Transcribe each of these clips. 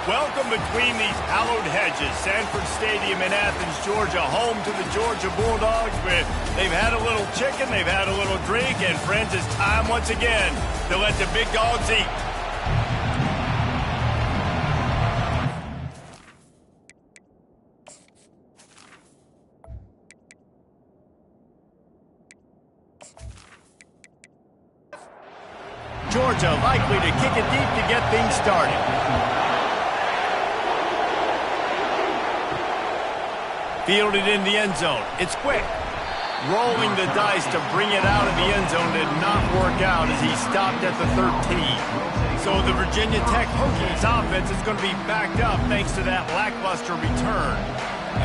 Welcome between these hallowed hedges. Sanford Stadium in Athens, Georgia, home to the Georgia Bulldogs. They've had a little chicken, they've had a little drink, and friends, it's time once again to let the big dogs eat. Georgia likely to kick it deep to get things started. Fielded in the end zone. It's quick. Rolling the dice to bring it out of the end zone did not work out as he stopped at the 13. So the Virginia Tech Hokies offense is going to be backed up thanks to that lackluster return.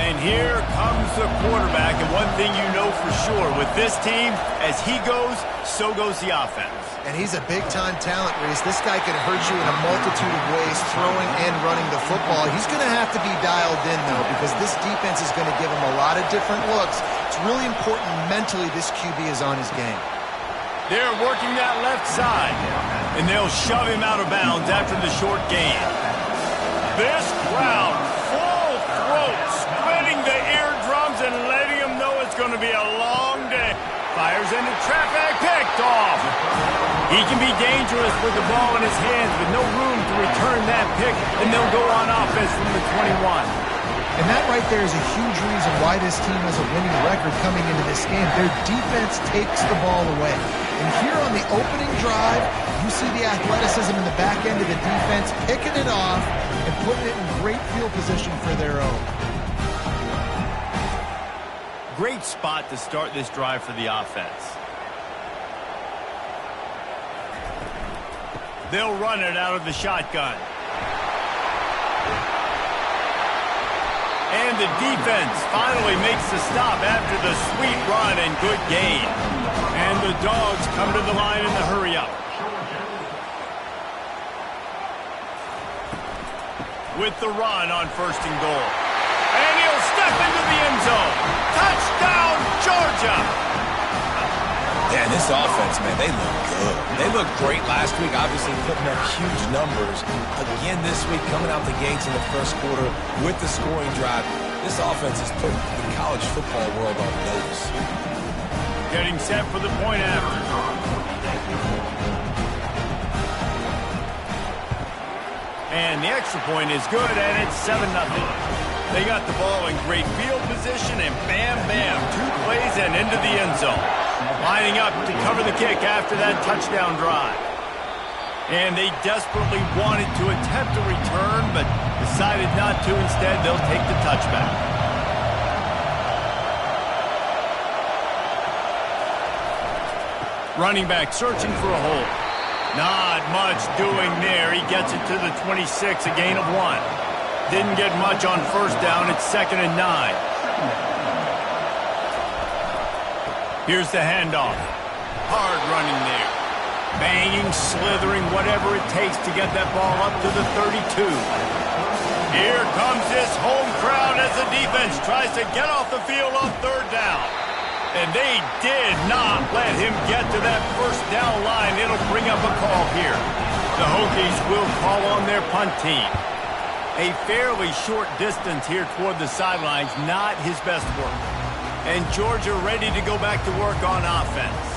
And here comes the quarterback, and one thing you know for sure, with this team, as he goes, so goes the offense. And he's a big-time talent, Reese. This guy can hurt you in a multitude of ways, throwing and running the football. He's going to have to be dialed in, though, because this defense is going to give him a lot of different looks. It's really important mentally this QB is on his game. They're working that left side, and they'll shove him out of bounds after the short gain. This crowd, full throat, splitting the eardrums and letting them know it's going to be a long day. Fires into traffic, picked off. He can be dangerous with the ball in his hands, with no room to return that pick, and they'll go on offense from the 21. And that right there is a huge reason why this team has a winning record coming into this game. Their defense takes the ball away. And here on the opening drive, you see the athleticism in the back end of the defense, picking it off and putting it in great field position for their own. Great spot to start this drive for the offense. They'll run it out of the shotgun. And the defense finally makes the stop after the sweet run and good gain. And the Dogs come to the line in the hurry-up. With the run on 1st and goal. And he'll step into the end zone. Touchdown, Georgia! Yeah, this offense, man, they look good. They looked great last week, obviously putting up huge numbers. Again this week, coming out the gates in the first quarter with the scoring drive. This offense has put the college football world on notice. Getting set for the point after. And the extra point is good, and it's 7-0. They got the ball in great field position, and bam, bam, 2 plays and into the end zone. Lining up to cover the kick after that touchdown drive. And they desperately wanted to attempt a return, but decided not to. Instead, they'll take the touchback. Running back searching for a hole. Not much doing there. He gets it to the 26, a gain of 1. Didn't get much on 1st down. It's 2nd and 9. Here's the handoff. Hard running there. Banging, slithering, whatever it takes to get that ball up to the 32. Here comes this home crowd as the defense tries to get off the field on 3rd down. And they did not let him get to that 1st down line. It'll bring up a call here. The Hokies will call on their punt team. A fairly short distance here toward the sidelines, not his best work. And Georgia ready to go back to work on offense.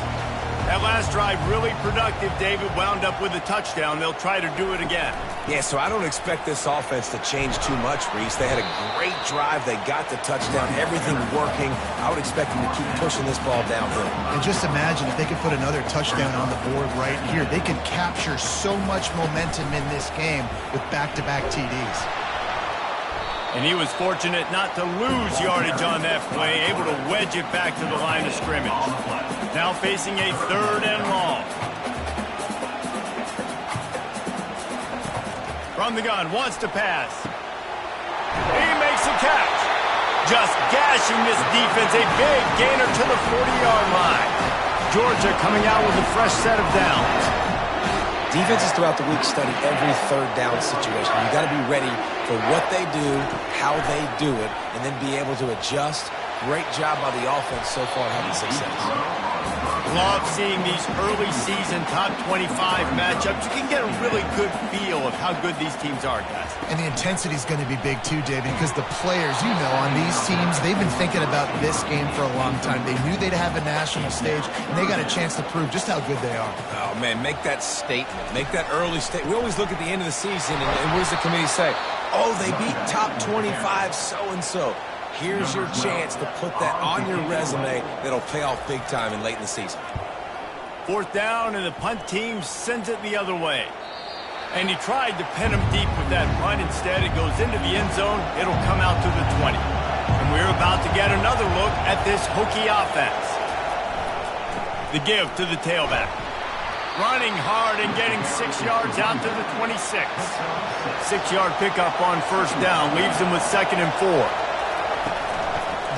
That last drive really productive. David wound up with a touchdown. They'll try to do it again. Yeah, so I don't expect this offense to change too much, Reese. They had a great drive. They got the touchdown. Everything working. I would expect them to keep pushing this ball downhill. And just imagine if they could put another touchdown on the board right here. They could capture so much momentum in this game with back-to-back TDs. And he was fortunate not to lose yardage on that play, able to wedge it back to the line of scrimmage. Now facing a 3rd and long. From the gun, wants to pass. He makes a catch. Just gashing this defense, a big gainer to the 40-yard line. Georgia coming out with a fresh set of downs. Defenses throughout the week study every 3rd down situation. You got to be ready for what they do, how they do it, and then be able to adjust. Great job by the offense so far having success. Love seeing these early season top 25 matchups. You can get a really good feel of how good these teams are, guys. And the intensity is going to be big too, David, because the players, you know, on these teams, they've been thinking about this game for a long time. They knew they'd have a national stage, and they got a chance to prove just how good they are. Oh, man, make that statement. Make that early statement. We always look at the end of the season, and what does the committee say? Oh, they beat top 25 so-and-so. Here's your chance to put that on your resume that'll pay off big time and late in the season. 4th down, and the punt team sends it the other way. And he tried to pin him deep with that punt. Instead, it goes into the end zone. It'll come out to the 20. And we're about to get another look at this Hokie offense. The give to the tailback. Running hard and getting 6 yards out to the 26. 6-yard pickup on 1st down. Leaves him with 2nd and 4.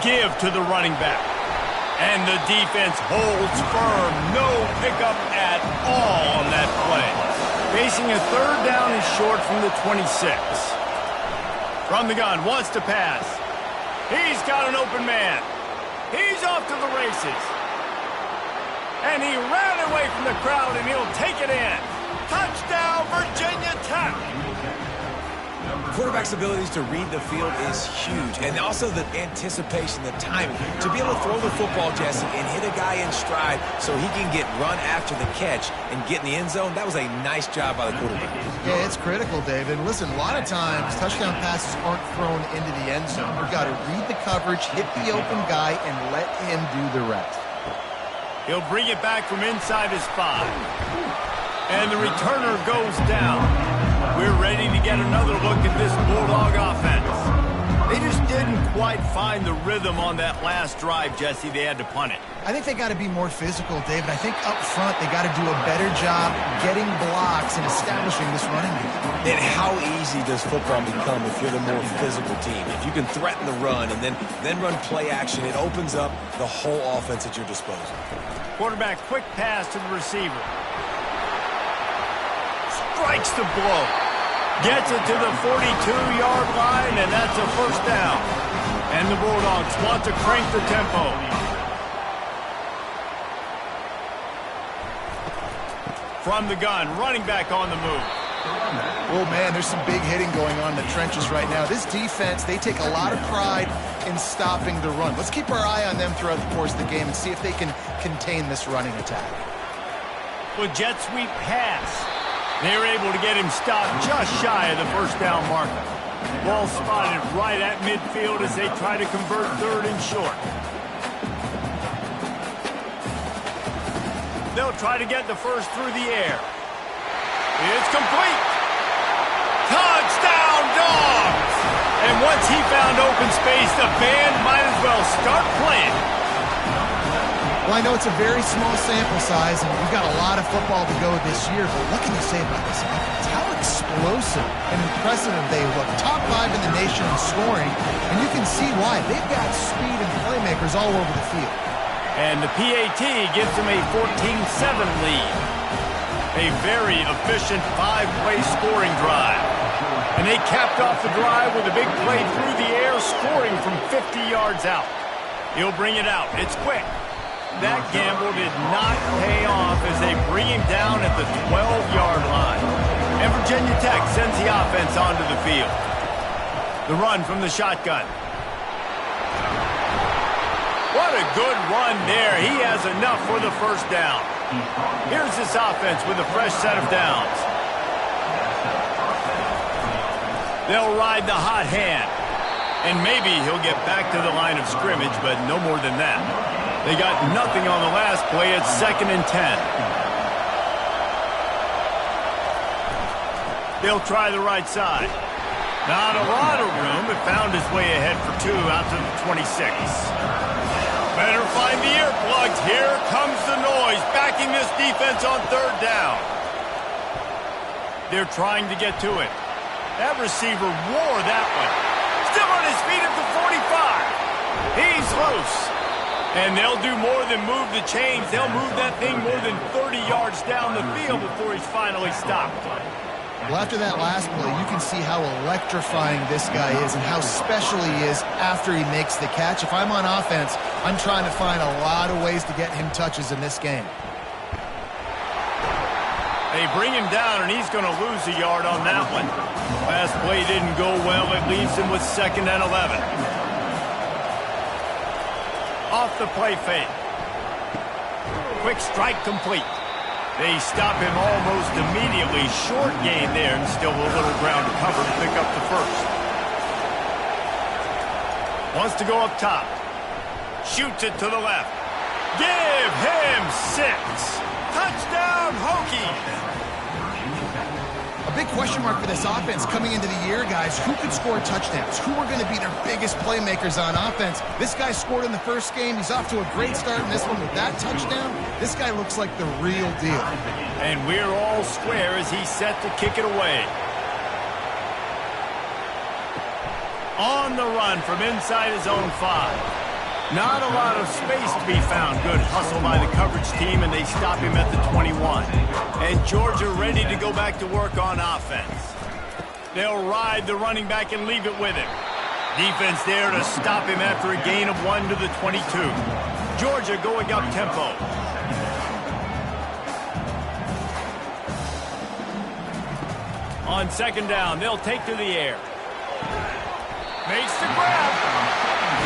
Give to the running back. And the defense holds firm. No pickup at all on that play. Facing a 3rd down and short from the 26. From the gun, wants to pass. He's got an open man. He's off to the races. And he ran away from the crowd, and he'll take it in. Touchdown, Virginia Tech. Quarterback's abilities to read the field is huge, and also the anticipation, the timing. To be able to throw the football, Jesse, and hit a guy in stride so he can get run after the catch and get in the end zone, that was a nice job by the quarterback. Yeah, it's critical, David. Listen, a lot of times, touchdown passes aren't thrown into the end zone. You've got to read the coverage, hit the open guy, and let him do the rest. He'll bring it back from inside his 5. And the returner goes down. We're ready to get another look at this Bulldog offense. They just didn't quite find the rhythm on that last drive, Jesse. They had to punt it. I think they got to be more physical, David. I think up front they got to do a better job getting blocks and establishing this running game. And how easy does football become if you're the more physical team? If you can threaten the run and then run play action, it opens up the whole offense at your disposal. Quarterback, quick pass to the receiver. Strikes the blow. Gets it to the 42-yard line, and that's a 1st down. And the Bulldogs want to crank the tempo. From the gun, running back on the move. Oh, man, there's some big hitting going on in the trenches right now. This defense, they take a lot of pride in stopping the run. Let's keep our eye on them throughout the course of the game and see if they can contain this running attack. With jet sweep pass. They're able to get him stopped just shy of the 1st down marker. Ball spotted right at midfield as they try to convert 3rd and short. They'll try to get the first through the air. It's complete. Touchdown, Dogs! And once he found open space, the band might as well start playing. Well, I know it's a very small sample size, and we've got a lot of football to go this year, but what can you say about this offense? How explosive and impressive they look. Top 5 in the nation in scoring, and you can see why. They've got speed and playmakers all over the field. And the PAT gives them a 14-7 lead. A very efficient 5-play scoring drive. And they capped off the drive with a big play through the air, scoring from 50 yards out. He'll bring it out. It's quick. That gamble did not pay off as they bring him down at the 12-yard line. And Virginia Tech sends the offense onto the field. The run from the shotgun. What a good run there. He has enough for the 1st down. Here's this offense with a fresh set of downs. They'll ride the hot hand. And maybe he'll get back to the line of scrimmage, but no more than that. They got nothing on the last play. It's 2nd and 10. They'll try the right side. Not a lot of room, but found his way ahead for 2 out to the 26. Better find the earplugs. Here comes the noise, backing this defense on 3rd down. They're trying to get to it. That receiver wore that one. Still on his feet at the 45. He's loose. And they'll do more than move the chains. They'll move that thing more than 30 yards down the field before he's finally stopped. Well, after that last play, you can see how electrifying this guy is and how special he is after he makes the catch. If I'm on offense, I'm trying to find a lot of ways to get him touches in this game. They bring him down, and he's going to lose a yard on that one. Last play didn't go well. It leaves him with 2nd and 11. Off the play fake. Quick strike complete. They stop him almost immediately. Short gain there, and still a little ground to cover to pick up the first. Wants to go up top. Shoots it to the left. Give him 6. Touchdown, Hokies! A big question mark for this offense coming into the year, guys. Who could score touchdowns? Who are going to be their biggest playmakers on offense? This guy scored in the first game. He's off to a great start in this one with that touchdown. This guy looks like the real deal. And we're all square as he's set to kick it away. On the run from inside his own 5. Not a lot of space to be found. Good hustle by the coverage team, and they stop him at the 21. And Georgia ready to go back to work on offense. They'll ride the running back and leave it with him. Defense there to stop him after a gain of 1 to the 22. Georgia going up tempo. On 2nd down, they'll take to the air. Makes the grab.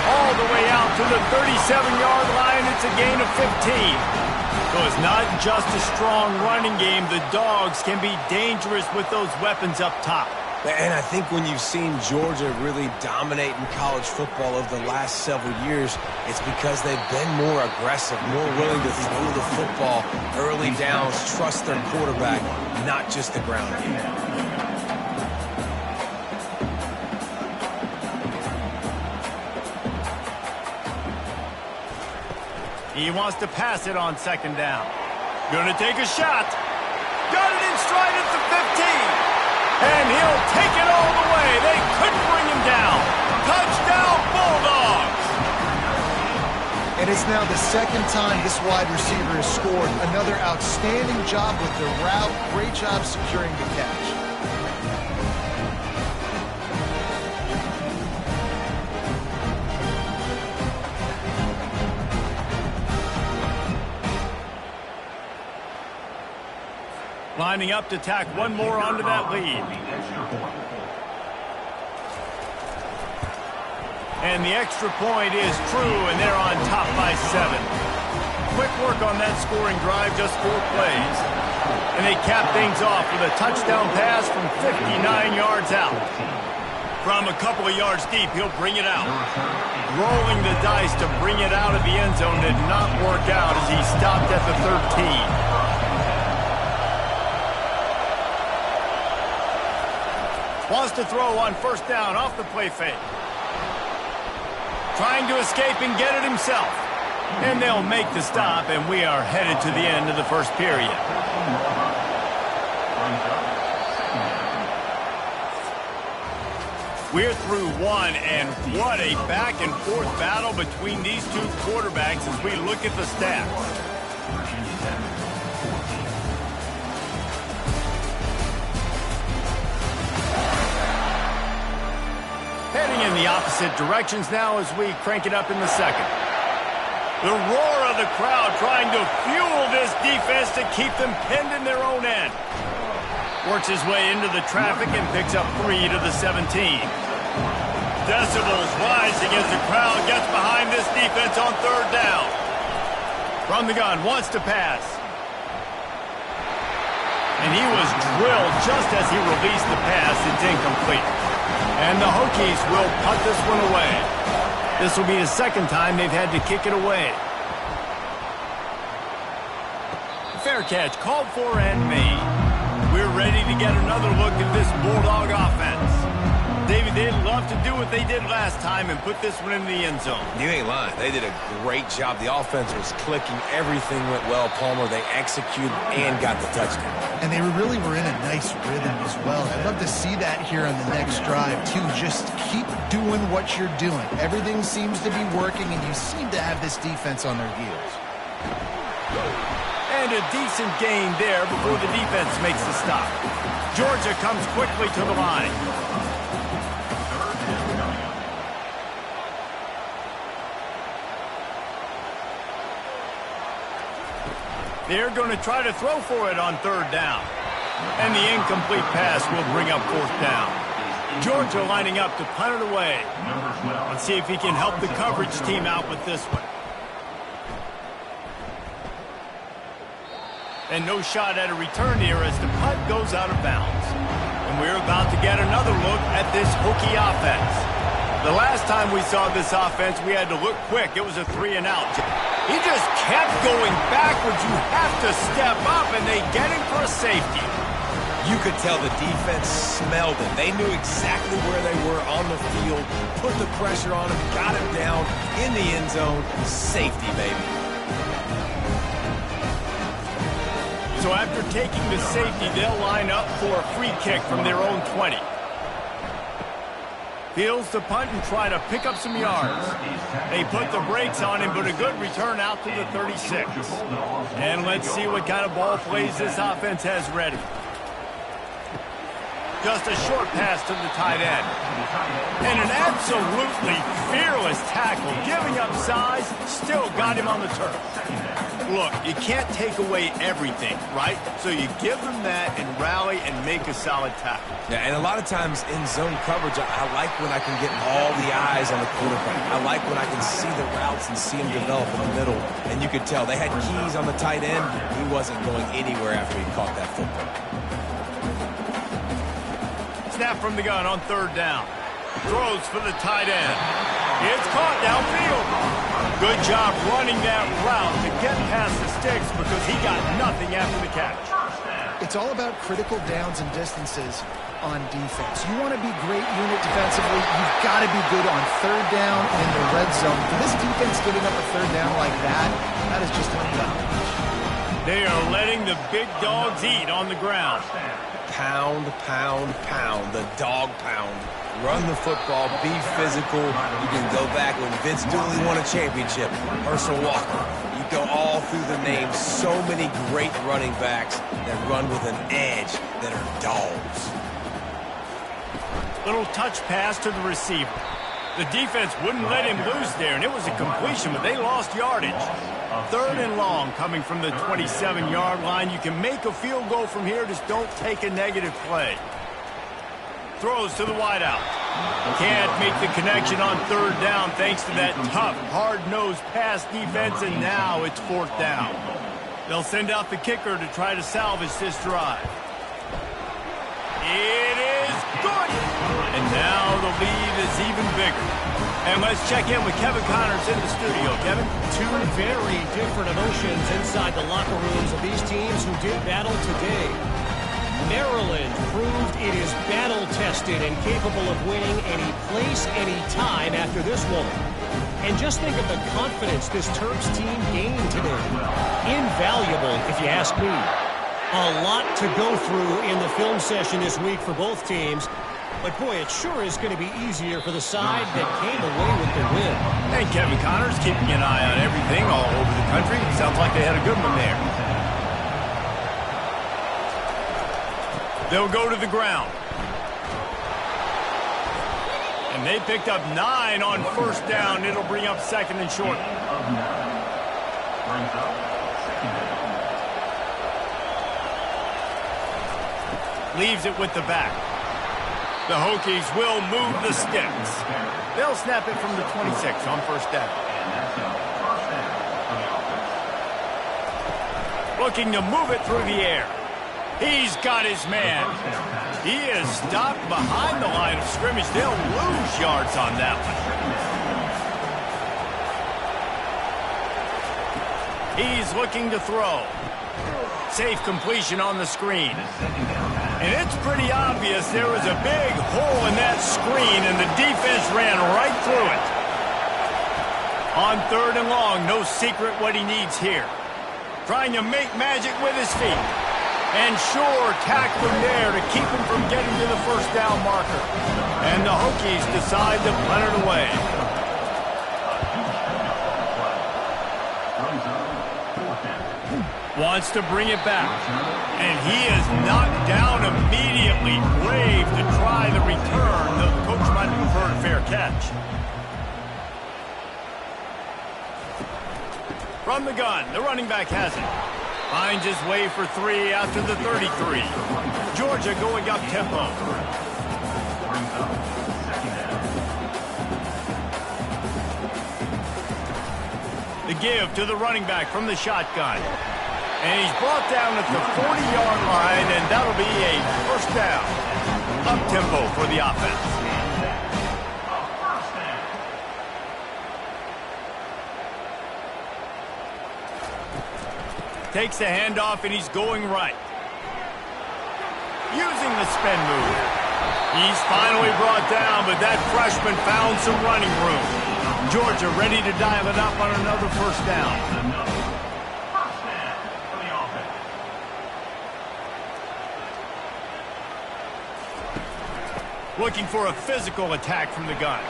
All the way out to the 37-yard line. It's a gain of 15. So it's not just a strong running game. The Dogs can be dangerous with those weapons up top. And I think when you've seen Georgia really dominate in college football over the last several years, it's because they've been more aggressive, more willing to throw the football early downs, trust their quarterback, not just the ground game. He wants to pass it on 2nd down. Gonna take a shot. Got it in stride at the 15. And he'll take it all the way. They couldn't bring him down. Touchdown, Bulldogs. And it's now the 2nd time this wide receiver has scored. Another outstanding job with the route. Great job securing the catch. Lining up to tack one more onto that lead. And the extra point is true, and they're on top by 7. Quick work on that scoring drive, just 4 plays. And they cap things off with a touchdown pass from 59 yards out. From a couple of yards deep, he'll bring it out. Rolling the dice to bring it out of the end zone did not work out as he stopped at the 13. Wants to throw on 1st down off the play fake. Trying to escape and get it himself. And they'll make the stop, and we are headed to the end of the first period. We're through 1, and what a back-and-forth battle between these two quarterbacks as we look at the stats. Heading in the opposite directions now as we crank it up in the 2nd. The roar of the crowd trying to fuel this defense to keep them pinned in their own end. Works his way into the traffic and picks up 3 to the 17. Decibels rising as the crowd gets behind this defense on 3rd down. From the gun, wants to pass. And he was drilled just as he released the pass. It's incomplete. And the Hokies will punt this one away. This will be the 2nd time they've had to kick it away. Fair catch called for and made. We're ready to get another look at this Bulldog offense. David, they'd love to do what they did last time and put this one in the end zone. You ain't lying. They did a great job. The offense was clicking. Everything went well, Palmer. They executed and got the touchdown. And they really were in a nice rhythm as well. I'd love to see that here on the next drive, too. Just keep doing what you're doing. Everything seems to be working, and you seem to have this defense on their heels. And a decent gain there before the defense makes the stop. Georgia comes quickly to the line. They're going to try to throw for it on third down. And the incomplete pass will bring up fourth down. Georgia lining up to punt it away. Let's see if he can help the coverage team out with this one. And no shot at a return here as the punt goes out of bounds. And we're about to get another look at this Hokie offense. The last time we saw this offense, we had to look quick. It was a 3-and-out. He just kept going backwards. You have to step up, and they get him for a safety. You could tell the defense smelled it. They knew exactly where they were on the field, put the pressure on him, got him down in the end zone. Safety, baby. So after taking the safety, they'll line up for a free kick from their own 20. Fields the punt and try to pick up some yards. They put the brakes on him, but a good return out to the 36. And let's see what kind of ball plays this offense has ready. Just a short pass to the tight end. And an absolutely fearless tackle, giving up size, still got him on the turf. Look, you can't take away everything, right? So you give them that and rally and make a solid tackle. Yeah, and a lot of times in zone coverage, I like when I can get all the eyes on the quarterback. I like when I can see the routes and see him develop in the middle. And you could tell they had keys on the tight end. He wasn't going anywhere after he caught that football. Snap from the gun on third down. Throws for the tight end. It's caught downfield. Good job running that route to get past the sticks because he got nothing after the catch. It's all about critical downs and distances on defense. You want to be great unit defensively, you've got to be good on third down in the red zone. For this defense giving up a third down like that, that is just unbelievable. They are letting the big dogs eat on the ground. Pound, pound, pound. The dog pound. Run the football, be physical. You can go back when Vince Dooley won a championship. Herschel Walker. You go all through the names. So many great running backs that run with an edge that are dogs. Little touch pass to the receiver. The defense wouldn't let him loose there, and it was a completion, but they lost yardage. Third and long coming from the 27-yard line. You can make a field goal from here, just don't take a negative play. Throws to the wideout. Can't make the connection on third down thanks to that tough, hard-nosed pass defense, and now it's fourth down. They'll send out the kicker to try to salvage this drive. It is good! And now the lead is even bigger. And let's check in with Kevin Connors in the studio. Kevin? Two very different emotions inside the locker rooms of these teams who did battle today. Maryland proved it is battle-tested and capable of winning any place, any time after this one. And just think of the confidence this Terps team gained today. Invaluable, if you ask me. A lot to go through in the film session this week for both teams. But, boy, it sure is going to be easier for the side that came away with the win. And Kevin Connors keeping an eye on everything all over the country. Sounds like they had a good one there. They'll go to the ground. And they picked up 9 on first down. It'll bring up second and short. Leaves it with the back. The Hokies will move the sticks. They'll snap it from the 26 on first down. Looking to move it through the air. He's got his man. He is stopped behind the line of scrimmage. They'll lose yards on that one. He's looking to throw. Safe completion on the screen. And it's pretty obvious there was a big hole in that screen, and the defense ran right through it. On third and long, no secret what he needs here. Trying to make magic with his feet. And sure, tackling there to keep him from getting to the first down marker. And the Hokies decide to punt it away. Wants to bring it back. And he is knocked down immediately. Brave to try the return, though the coach might prefer a fair catch. From the gun, the running back has it. Finds his way for 3 after the 33. Georgia going up tempo. The give to the running back from the shotgun. And he's brought down at the 40-yard line, and that'll be a first down. Up-tempo for the offense. Takes the handoff, and he's going right. Using the spin move. He's finally brought down, but that freshman found some running room. Georgia ready to dial it up on another first down. Looking for a physical attack from the gun.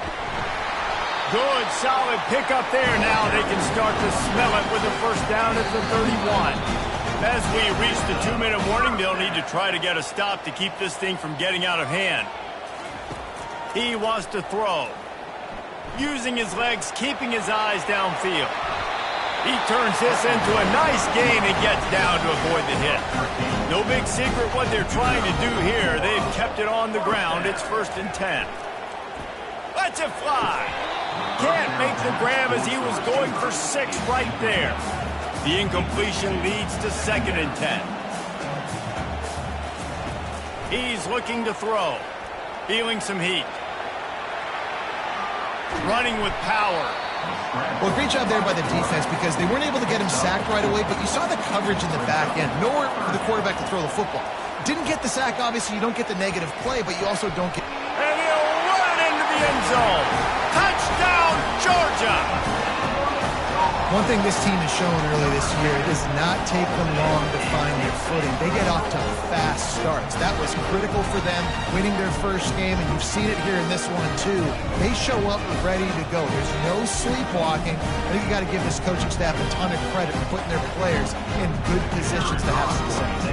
Good, solid pickup there. Now they can start to smell it with a first down at the 31. As we reach the 2-minute warning, they'll need to try to get a stop to keep this thing from getting out of hand. He wants to throw. Using his legs, keeping his eyes downfield. He turns this into a nice gain and gets down to avoid the hit. No big secret what they're trying to do here. They've kept it on the ground. It's 1st and 10. Lets it fly. Can't make the grab as he was going for 6 right there. The incompletion leads to 2nd and 10. He's looking to throw. Feeling some heat. Running with power. Well, great job there by the defense because they weren't able to get him sacked right away, but you saw the coverage in the back end. Nowhere for the quarterback to throw the football. Didn't get the sack, obviously. You don't get the negative play, but you also don't get... And he'll run into the end zone. Touchdown, Georgia! One thing this team has shown early this year, it does not take them long to find their footing. They get off to fast starts. That was critical for them, winning their first game, and you've seen it here in this one too. They show up ready to go. There's no sleepwalking. I think you got to give this coaching staff a ton of credit for putting their players in good positions to have success.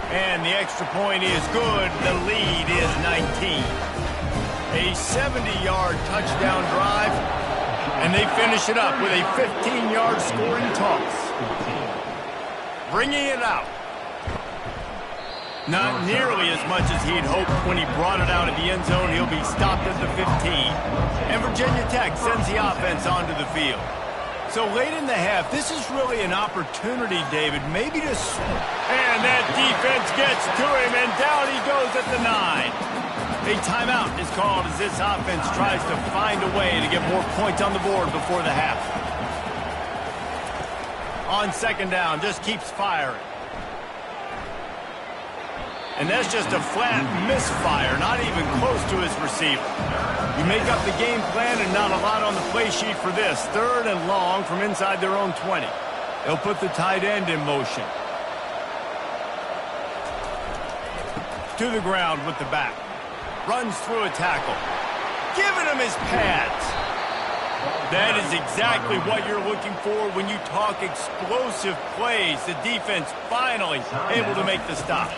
And the extra point is good. The lead is 19. A 70-yard touchdown drive, and they finish it up with a 15-yard scoring toss. Bringing it out. Not nearly as much as he'd hoped when he brought it out of the end zone. He'll be stopped at the 15. And Virginia Tech sends the offense onto the field. So late in the half, this is really an opportunity, David, maybe to... And that defense gets to him, and down he goes at the 9. A timeout is called as this offense tries to find a way to get more points on the board before the half. On 2nd down, just keeps firing. And that's just a flat misfire, not even close to his receiver. You make up the game plan and not a lot on the play sheet for this. 3rd and long from inside their own 20. They'll put the tight end in motion. To the ground with the back. Runs through a tackle. Giving him his pads. That is exactly what you're looking for when you talk explosive plays. The defense finally able to make the stop.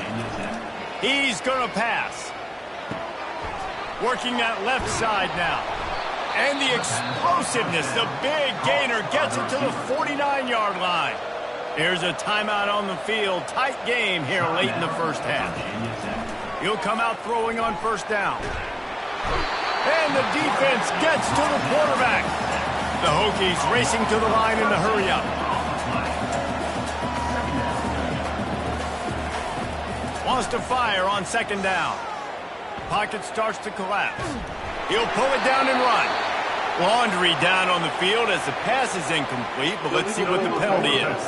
He's going to pass. Working that left side now. And the explosiveness, the big gainer gets it to the 49-yard line. There's a timeout on the field. Tight game here late in the first half. He'll come out throwing on 1st down. And the defense gets to the quarterback. The Hokies racing to the line in the hurry-up. Wants to fire on 2nd down. Pocket starts to collapse. He'll pull it down and run. Laundry down on the field as the pass is incomplete, but let's see what the penalty is.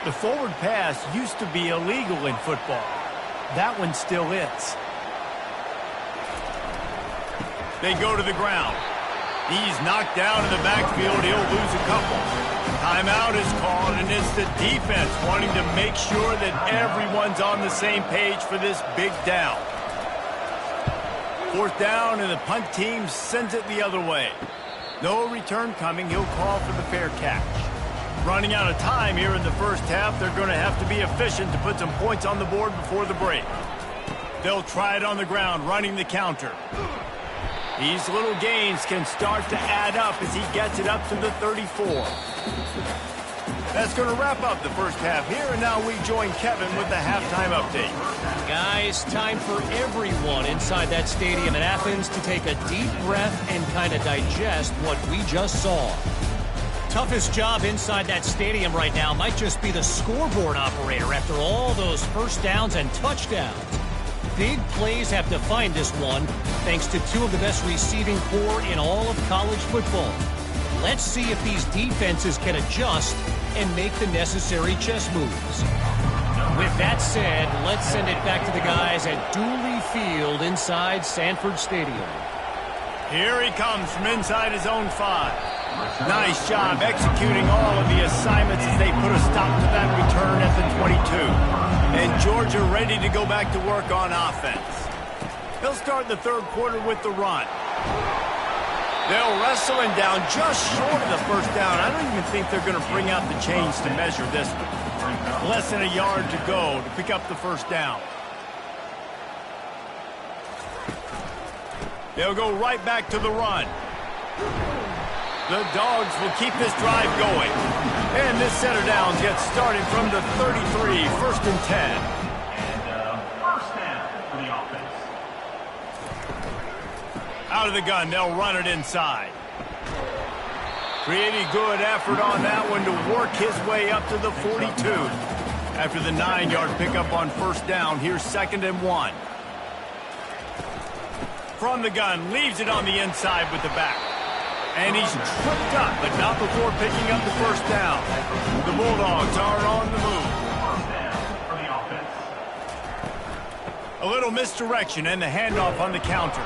The forward pass used to be illegal in football. That one still is. They go to the ground. He's knocked down in the backfield. He'll lose a couple. Timeout is called, and it's the defense wanting to make sure that everyone's on the same page for this big down. Fourth down, and the punt team sends it the other way. No return coming. He'll call for the fair catch. Running out of time here in the first half, they're going to have to be efficient to put some points on the board before the break. They'll try it on the ground, running the counter. These little gains can start to add up as he gets it up to the 34. That's going to wrap up the first half here, and now we join Kevin with the halftime update. Guys, time for everyone inside that stadium in Athens to take a deep breath and kind of digest what we just saw. Toughest job inside that stadium right now might just be the scoreboard operator after all those first downs and touchdowns. Big plays have defined this one, thanks to two of the best receiving corps in all of college football. Let's see if these defenses can adjust and make the necessary chess moves. With that said, let's send it back to the guys at Dooley Field inside Sanford Stadium. Here he comes from inside his own 5. Nice job executing all of the assignments as they put a stop to that return at the 22. And Georgia ready to go back to work on offense. They'll start the third quarter with the run. They'll wrestle him down just short of the first down. I don't even think they're going to bring out the chains to measure this one. Less than a yard to go to pick up the first down. They'll go right back to the run. The Dogs will keep this drive going. And this set of downs gets started from the 33, first and 10. First down for the offense. Out of the gun, they'll run it inside. Pretty good effort on that one to work his way up to the 42. After the 9-yard pickup on first down, here's 2nd and 1. From the gun, leaves it on the inside with the back. And he's tripped up, but not before picking up the first down. The Bulldogs are on the move. First down for the offense. A little misdirection and the handoff on the counter.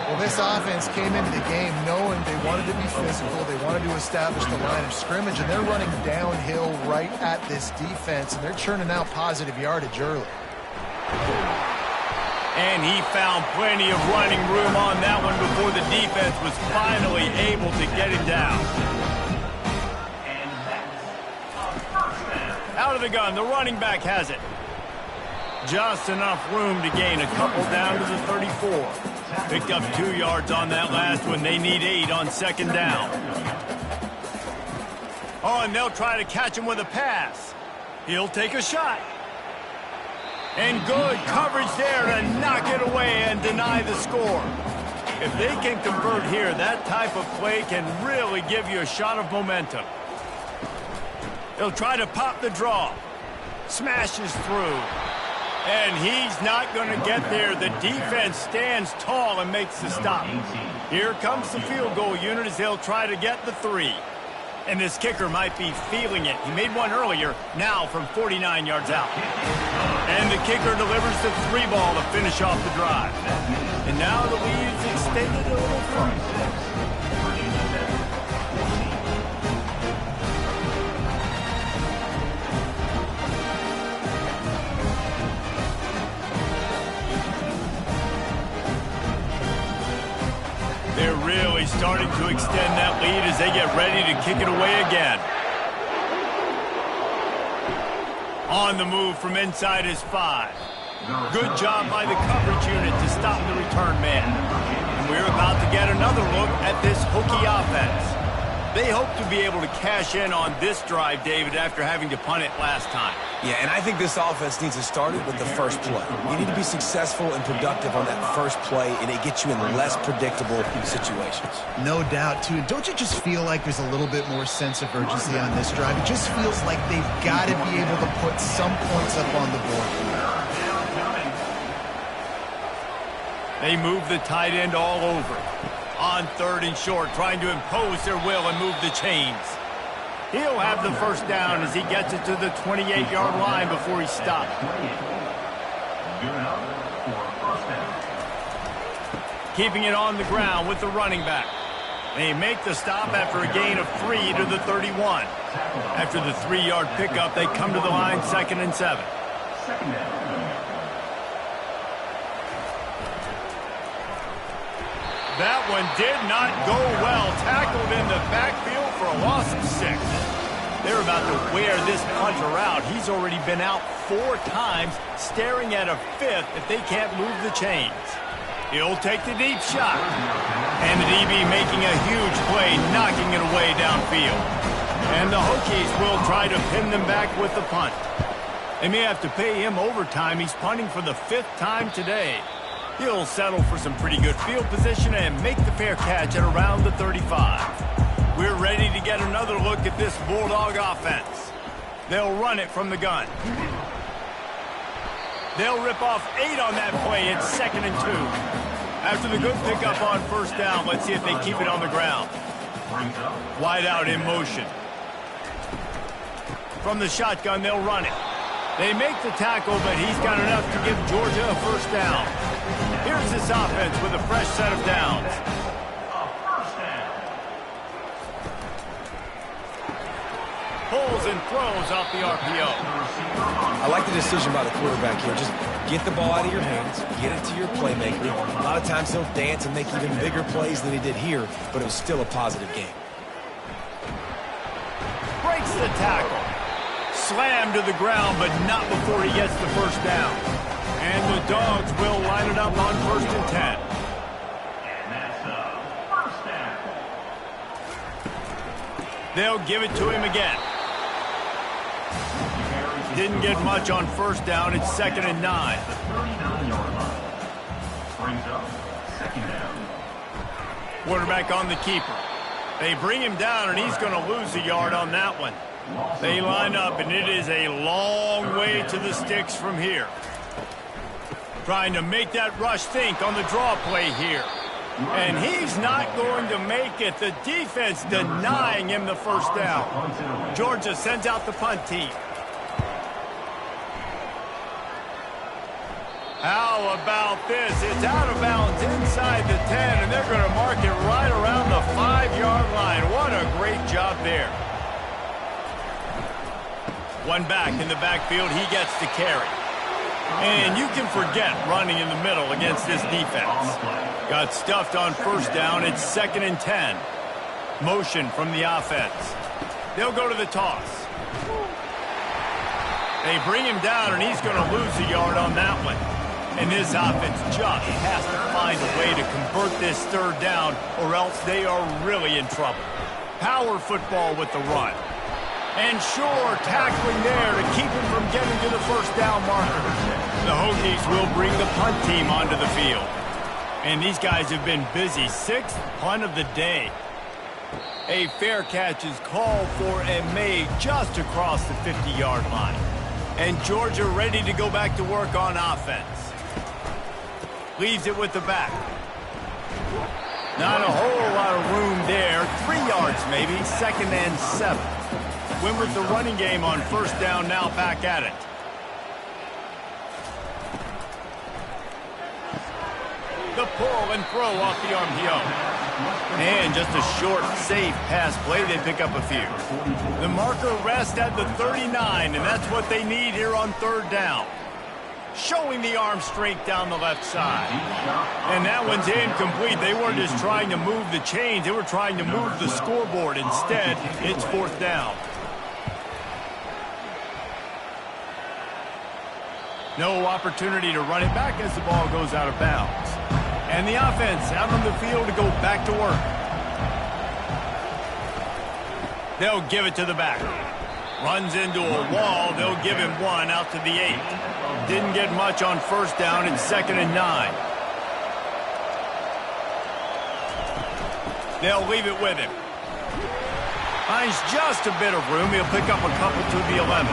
Well, this offense came into the game knowing they wanted to be physical, they wanted to establish the line of scrimmage, and they're running downhill right at this defense, and they're churning out positive yardage early. And he found plenty of running room on that one before the defense was finally able to get him down. And that's a first down. Out of the gun, the running back has it. Just enough room to gain a couple down to the 34. Picked up 2 yards on that last one. They need 8 on 2nd down. Oh, and they'll try to catch him with a pass. He'll take a shot. And good coverage there to knock it away and deny the score. If they can convert here, that type of play can really give you a shot of momentum. They'll try to pop the draw. Smashes through. And he's not going to get there. The defense stands tall and makes the stop. Here comes the field goal unit as they'll try to get the 3. And this kicker might be feeling it. He made one earlier, now from 49 yards out. And the kicker delivers the 3 ball to finish off the drive. And now the lead's extended a little further. They're really starting to extend that lead as they get ready to kick it away again. On the move from inside his 5. Good job by the coverage unit to stop the return man. And we're about to get another look at this Hokie offense. They hope to be able to cash in on this drive, David, after having to punt it last time. Yeah, and I think this offense needs to start it with the first play. You need to be successful and productive on that first play, and it gets you in less predictable situations. No doubt, too. Don't you just feel like there's a little bit more sense of urgency on this drive? It just feels like they've got to be able to put some points up on the board. They move the tight end all over. On 3rd and short, trying to impose their will and move the chains. He'll have the first down as he gets it to the 28-yard line before he stopped. Keeping it on the ground with the running back. They make the stop after a gain of 3 to the 31. After the 3-yard pickup, they come to the line 2nd and 7. Second down. That one did not go well. Tackled in the backfield for a loss of 6. They're about to wear this punter out. He's already been out 4 times, staring at a 5th if they can't move the chains. He'll take the deep shot. And the DB making a huge play, knocking it away downfield. And the Hokies will try to pin them back with the punt. They may have to pay him overtime. He's punting for the 5th time today. He'll settle for some pretty good field position and make the fair catch at around the 35. We're ready to get another look at this Bulldog offense. They'll run it from the gun. They'll rip off 8 on that play. It's 2nd and 2. After the good pickup on 1st down, let's see if they keep it on the ground. Wide out in motion. From the shotgun, they'll run it. They make the tackle, but he's got enough to give Georgia a 1st down. Here's this offense with a fresh set of downs. Pulls and throws off the RPO. I like the decision by the quarterback here. Just get the ball out of your hands, get it to your playmaker. A lot of times he'll dance and make even bigger plays than he did here, but it was still a positive game. Breaks the tackle. Slammed to the ground, but not before he gets the 1st down. And the Dogs will line it up on 1st and 10. And that's a 1st down. They'll give it to him again. Didn't get much on 1st down. It's 2nd and 9. The 39-yard line. Brings up 2nd down. Quarterback on the keeper. They bring him down, and he's going to lose a yard on that one. They line up, and it is a long way to the sticks from here. Trying to make that rush think on the draw play here. And he's not going to make it. The defense denying him the 1st down. Georgia sends out the punt team. How about this? It's out of bounds inside the 10, and they're going to mark it right around the 5-yard line. What a great job there. One back in the backfield, he gets to carry. And you can forget running in the middle against this defense. Got stuffed on 1st down, it's 2nd and 10. Motion from the offense. They'll go to the toss. They bring him down, and he's going to lose a yard on that one. And this offense just has to find a way to convert this 3rd down, or else they are really in trouble. Power football with the run. And sure, tackling there to keep him from getting to the 1st down marker. The Hokies will bring the punt team onto the field. And these guys have been busy. 6th punt of the day. A fair catch is called for and made just across the 50-yard line. And Georgia ready to go back to work on offense. Leaves it with the back. Not a whole lot of room there. 3 yards maybe, 2nd and 7. Win with the running game on 1st down, now back at it. The pull and throw off the RPO. And just a short, safe pass play, they pick up a few. The marker rests at the 39, and that's what they need here on 3rd down. Showing the arm strength down the left side. And that one's incomplete. They weren't just trying to move the chains, they were trying to move the scoreboard. Instead, it's 4th down. No opportunity to run it back as the ball goes out of bounds. And the offense out on the field to go back to work. They'll give it to the back. Runs into a wall. They'll give him 1 out to the 8. Didn't get much on 1st down. It's 2nd and 9. They'll leave it with him. Finds just a bit of room. He'll pick up a couple to the 11.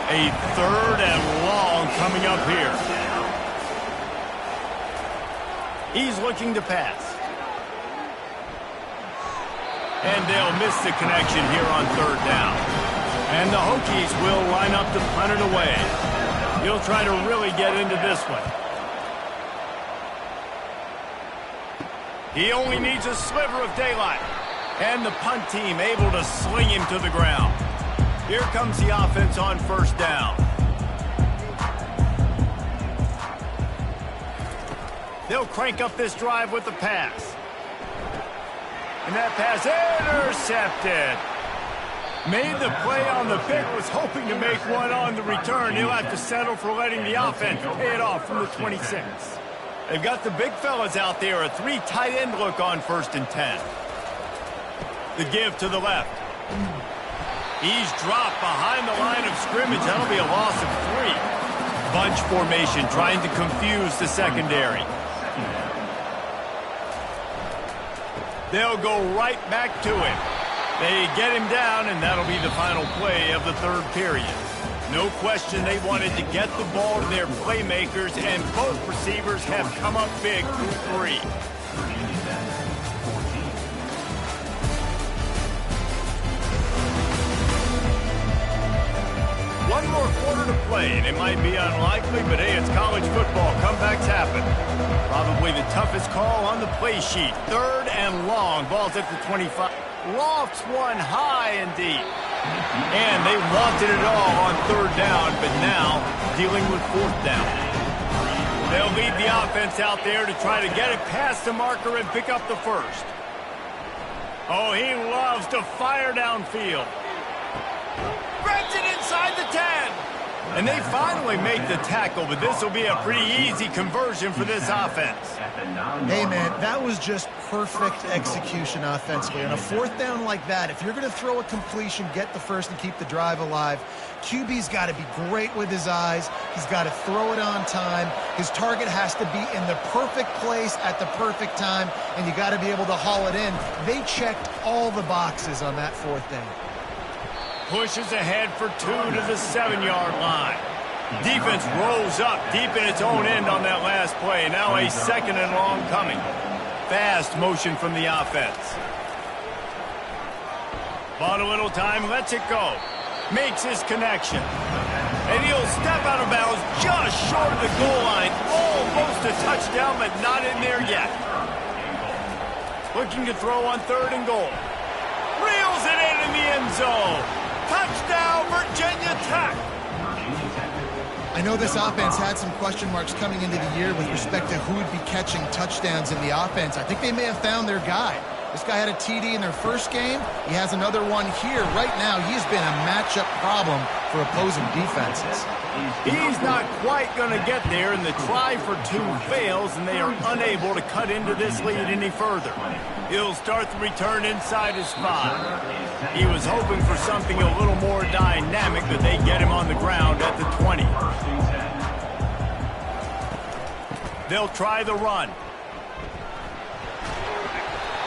A 3rd and long coming up here. He's looking to pass. And they'll miss the connection here on 3rd down. And the Hokies will line up to punt it away. He'll try to really get into this one. He only needs a sliver of daylight. And the punt team able to sling him to the ground. Here comes the offense on first down. They'll crank up this drive with the pass. And that pass intercepted. Made the play on the pick, was hoping to make one on the return. He'll have to settle for letting the offense pay it off from the 26. They've got the big fellas out there, a 3 tight end look on 1st and 10. The give to the left. He's dropped behind the line of scrimmage. That'll be a loss of 3. Bunch formation trying to confuse the secondary. They'll go right back to him. They get him down, and that'll be the final play of the 3rd period. No question they wanted to get the ball to their playmakers, and both receivers have come up big through 3. One more quarter to play, and it might be unlikely, but hey, it's college football. Comebacks happen. Probably the toughest call on the play sheet. 3rd and long. Ball's at the 25. Lofts one high and deep. And they wanted it all on 3rd down, but now dealing with 4th down. They'll lead the offense out there to try to get it past the marker and pick up the 1st. Oh, he loves to fire downfield. Grabs it inside the 10. And they finally make the tackle, but this will be a pretty easy conversion for this offense. Hey, man, that was just perfect execution offensively. On a 4th down like that, if you're going to throw a completion, get the 1st and keep the drive alive, QB's got to be great with his eyes. He's got to throw it on time. His target has to be in the perfect place at the perfect time, and you got to be able to haul it in. They checked all the boxes on that 4th down. Pushes ahead for 2 to the 7-yard line. Defense rolls up deep in its own end on that last play. Now a 2nd and long coming. Fast motion from the offense. Bought a little time, lets it go. Makes his connection. And he'll step out of bounds just short of the goal line. Almost a touchdown, but not in there yet. Looking to throw on 3rd and goal. Reels it in the end zone. Touchdown, Virginia Tech. I know this offense had some question marks coming into the year with respect to who would be catching touchdowns in the offense. I think they may have found their guy. This guy had a TD in their first game. He has another one here. Right now, he's been a matchup problem for opposing defenses. He's not quite going to get there, and the try for 2 fails, and they are unable to cut into this lead any further. He'll start the return inside his 5. He was hoping for something a little more dynamic, but they get him on the ground at the 20. They'll try the run.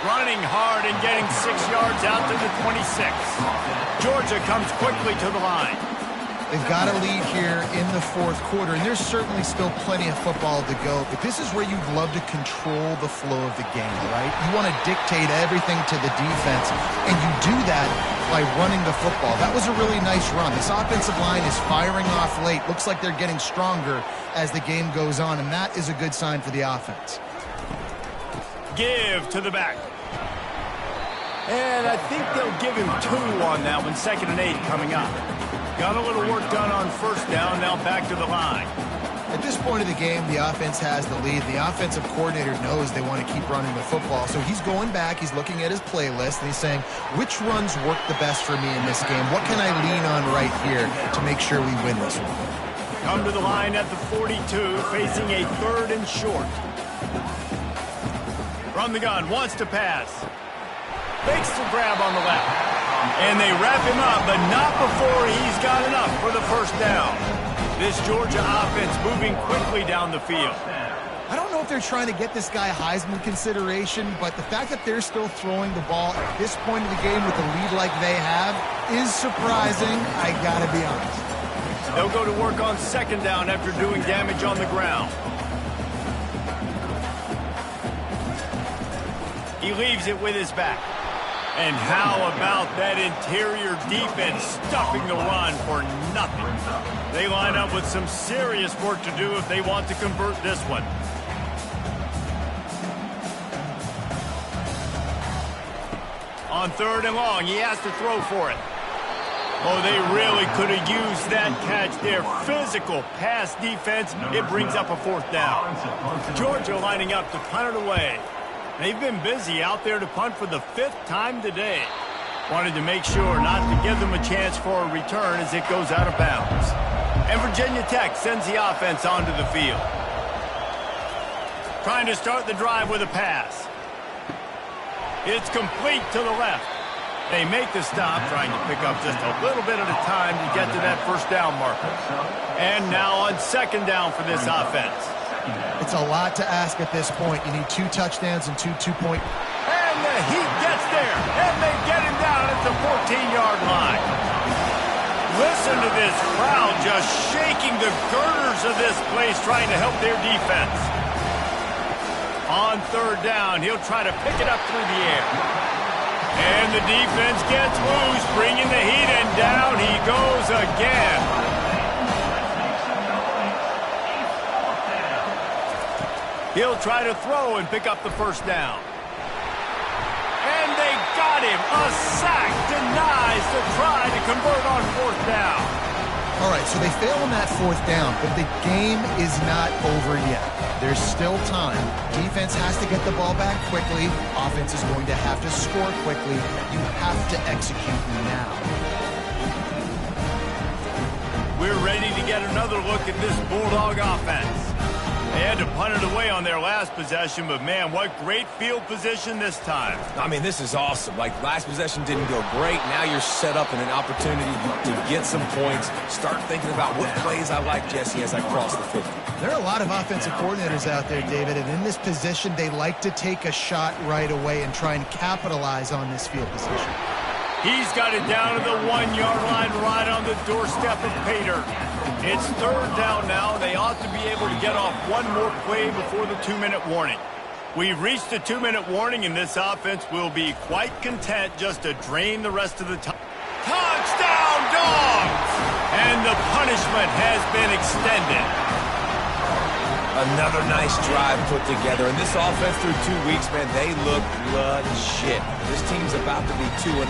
Running hard and getting 6 yards out to the 26. Georgia comes quickly to the line. They've got a lead here in the 4th quarter, and there's certainly still plenty of football to go, but this is where you'd love to control the flow of the game, right? You want to dictate everything to the defense, and you do that by running the football. That was a really nice run. This offensive line is firing off late. Looks like they're getting stronger as the game goes on, and that is a good sign for the offense. Give to the back. And I think they'll give him 2 on that one. 2nd and 8 coming up. Got a little work done on 1st down, now back to the line. At this point of the game, the offense has the lead. The offensive coordinator knows they want to keep running the football, so he's going back, he's looking at his playlist, and he's saying, which runs work the best for me in this game? What can I lean on right here to make sure we win this one? Come to the line at the 42, facing a 3rd and short. From the gun, wants to pass. Fakes the grab on the left. And they wrap him up, but not before he's got enough for the 1st down. This Georgia offense moving quickly down the field. I don't know if they're trying to get this guy Heisman consideration, but the fact that they're still throwing the ball at this point of the game with a lead like they have is surprising, I gotta be honest. They'll go to work on 2nd down after doing damage on the ground. He leaves it with his back. And how about that interior defense stuffing the run for nothing? They line up with some serious work to do if they want to convert this one. On 3rd and long, he has to throw for it. Oh, they really could have used that catch there. Physical pass defense. It brings up a 4th down. Georgia lining up to punt it away. They've been busy out there to punt for the 5th time today. Wanted to make sure not to give them a chance for a return as it goes out of bounds. And Virginia Tech sends the offense onto the field. Trying to start the drive with a pass. It's complete to the left. They make the stop, trying to pick up just a little bit at a time to get to that 1st down marker. And now on 2nd down for this offense. It's a lot to ask at this point. You need 2 touchdowns and 2 two-point. And the Heat gets there, and they get him down at the 14-yard line. Listen to this crowd just shaking the girders of this place, trying to help their defense. On 3rd down, he'll try to pick it up through the air. And the defense gets loose, bringing the Heat, and down he goes again. He'll try to throw and pick up the 1st down. And they got him. A sack denies the try to convert on 4th down. All right, so they fail on that 4th down, but the game is not over yet. There's still time. Defense has to get the ball back quickly. Offense is going to have to score quickly. You have to execute now. We're ready to get another look at this Bulldog offense. They had to punt it away on their last possession, but man, what great field position this time. I mean, this is awesome. Like, last possession didn't go great. Now you're set up in an opportunity to get some points. Start thinking about what plays I like, Jesse, as I cross the 50. There are a lot of offensive coordinators out there, David, and in this position, they like to take a shot right away and try and capitalize on this field position. He's got it down to the 1-yard line right on the doorstep of Pater. It's 3rd down now. They ought to be able to get off one more play before the 2-minute warning. We've reached the 2-minute warning, and this offense will be quite content just to drain the rest of the time. Touchdown, Dogs! And the punishment has been extended. Another nice drive put together. And this offense through 2 weeks, man, they look legit. This team's about to be 2-0.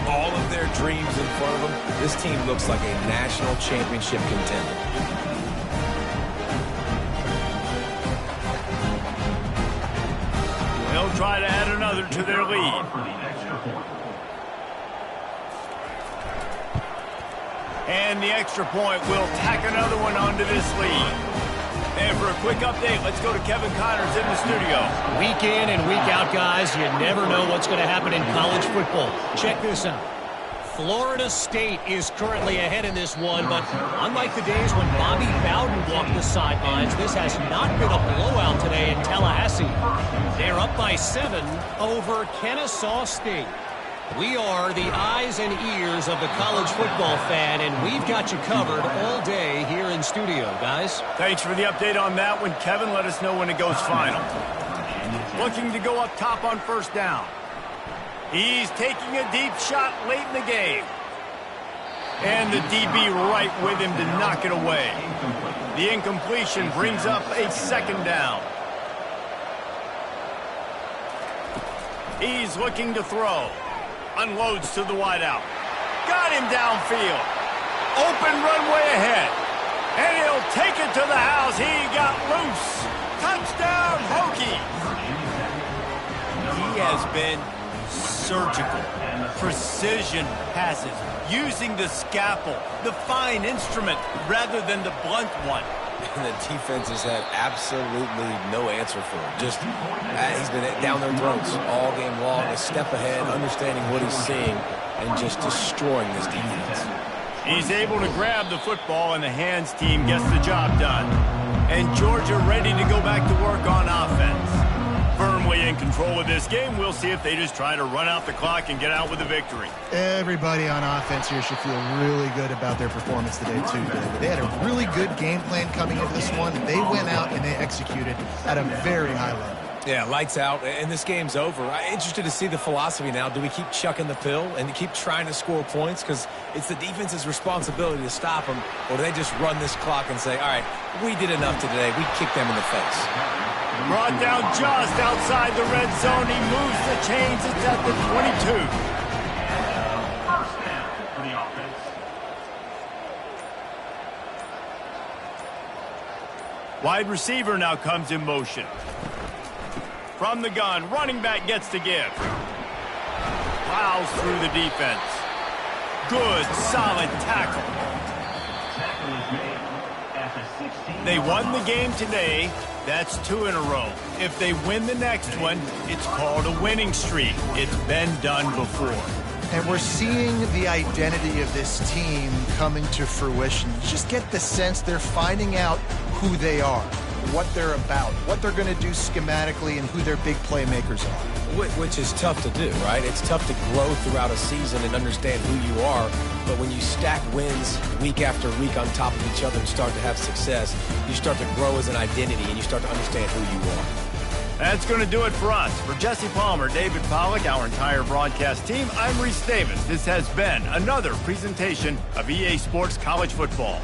All of their dreams in front of them. This team looks like a national championship contender. They'll try to add another to their lead. And the extra point will tack another one onto this lead. And for a quick update, let's go to Kevin Connors in the studio. Week in and week out, guys, you never know what's going to happen in college football. Check this out. Florida State is currently ahead in this one, but unlike the days when Bobby Bowden walked the sidelines, this has not been a blowout today in Tallahassee. They're up by 7 over Kennesaw State. We are the eyes and ears of the college football fan, and we've got you covered all day here in studio, guys. Thanks for the update on that one, Kevin. Let us know when it goes final. Looking to go up top on 1st down. He's taking a deep shot late in the game. And the DB right with him to knock it away. The incompletion brings up a 2nd down. He's looking to throw. Unloads to the wideout. Got him downfield. Open runway ahead. And he'll take it to the house. He got loose. Touchdown, Hokies. He has been surgical. Precision passes. Using the scalpel, the fine instrument, rather than the blunt one. And the defense has had absolutely no answer for him. Just, he's been down their throats all game long, a step ahead, understanding what he's seeing, and just destroying this defense. He's able to grab the football, and the hands team gets the job done. And Georgia ready to go back to work on offense. Firmly in control of this game. We'll see if they just try to run out the clock and get out with a victory. Everybody on offense here should feel really good about their performance today, too, David. They had a really good game plan coming into this one. They went out and they executed at a very high level. Yeah, lights out, and this game's over. I'm interested to see the philosophy now. Do we keep chucking the pill and keep trying to score points? Because it's the defense's responsibility to stop them, or do they just run this clock and say, all right, we did enough today. We kicked them in the face. Brought down just outside the red zone. He moves the chains. It's at the 22. Wide receiver now comes in motion. From the gun, running back gets to give. Plows through the defense. Good, solid tackle. Tackle is made at the 16. They won the game today. That's 2 in a row. If they win the next one, it's called a winning streak. It's been done before. And we're seeing the identity of this team coming to fruition. You just get the sense they're finding out who they are, what they're about, what they're going to do schematically, and who their big playmakers are. Which is tough to do, right? It's tough to grow throughout a season and understand who you are. But when you stack wins week after week on top of each other and start to have success, you start to grow as an identity and you start to understand who you are. That's going to do it for us. For Jesse Palmer, David Pollack, our entire broadcast team, I'm Reese Davis. This has been another presentation of EA Sports College Football.